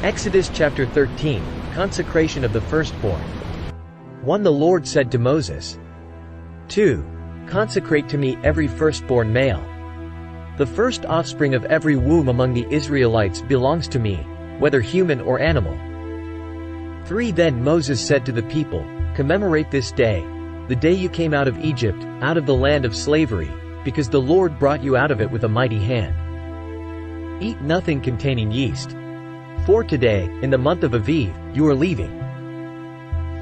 Exodus chapter 13, Consecration of the Firstborn. 1. The Lord said to Moses, 2. Consecrate to me every firstborn male. The first offspring of every womb among the Israelites belongs to me, whether human or animal. 3. Then Moses said to the people, commemorate this day, the day you came out of Egypt, out of the land of slavery, because the Lord brought you out of it with a mighty hand. Eat nothing containing yeast. For today, in the month of Aviv, you are leaving.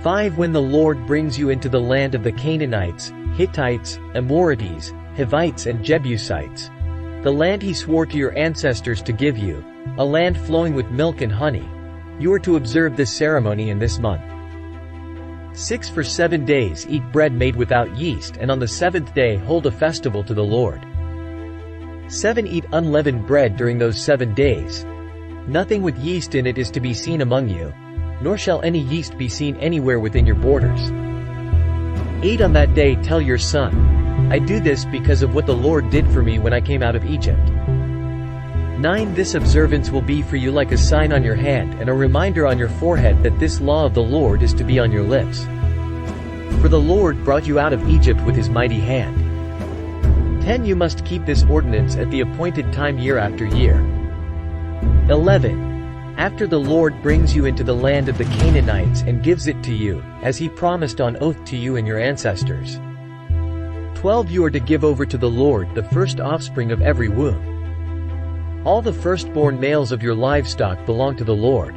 5. When the Lord brings you into the land of the Canaanites, Hittites, Amorites, Hivites and Jebusites, the land he swore to your ancestors to give you, a land flowing with milk and honey, you are to observe this ceremony in this month. 6. For 7 days eat bread made without yeast, and on the 7th day hold a festival to the Lord. 7. Eat unleavened bread during those 7 days. Nothing with yeast in it is to be seen among you, nor shall any yeast be seen anywhere within your borders. 8. On that day tell your son, I do this because of what the Lord did for me when I came out of Egypt. 9. This observance will be for you like a sign on your hand and a reminder on your forehead that this law of the Lord is to be on your lips. For the Lord brought you out of Egypt with his mighty hand. 10. You must keep this ordinance at the appointed time year after year. 11. After the Lord brings you into the land of the Canaanites and gives it to you, as he promised on oath to you and your ancestors. 12. You are to give over to the Lord the first offspring of every womb. All the firstborn males of your livestock belong to the Lord.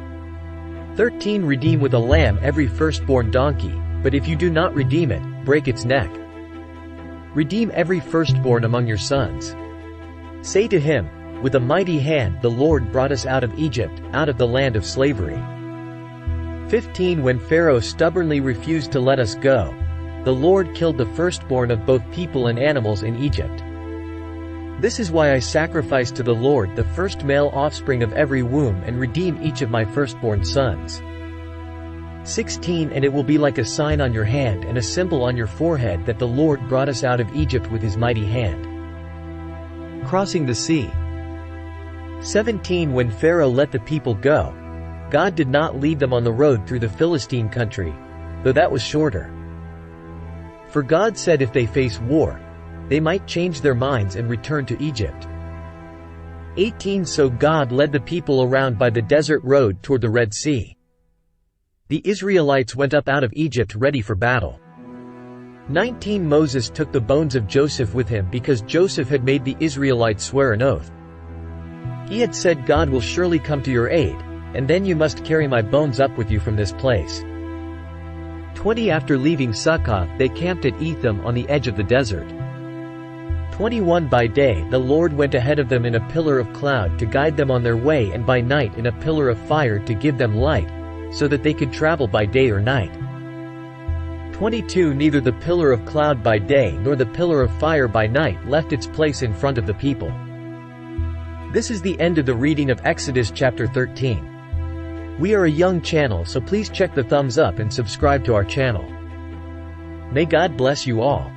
13. Redeem with a lamb every firstborn donkey, but if you do not redeem it, break its neck. Redeem every firstborn among your sons. Say to him, with a mighty hand the Lord brought us out of Egypt, out of the land of slavery. 15. When Pharaoh stubbornly refused to let us go, the Lord killed the firstborn of both people and animals in Egypt. This is why I sacrifice to the Lord the first male offspring of every womb and redeem each of my firstborn sons. 16. And it will be like a sign on your hand and a symbol on your forehead that the Lord brought us out of Egypt with his mighty hand. Crossing the sea. 17. When Pharaoh let the people go, God did not lead them on the road through the Philistine country, though that was shorter. For God said if they face war, they might change their minds and return to Egypt. 18. So God led the people around by the desert road toward the Red Sea. The Israelites went up out of Egypt ready for battle. 19. Moses took the bones of Joseph with him because Joseph had made the Israelites swear an oath. He had said, God will surely come to your aid, and then you must carry my bones up with you from this place. 20. After leaving Sukkoth they camped at Etham on the edge of the desert. 21. By day the Lord went ahead of them in a pillar of cloud to guide them on their way, and by night in a pillar of fire to give them light, so that they could travel by day or night. 22. Neither the pillar of cloud by day nor the pillar of fire by night left its place in front of the people. This is the end of the reading of Exodus chapter 13. We are a young channel, so please check the thumbs up and subscribe to our channel. May God bless you all.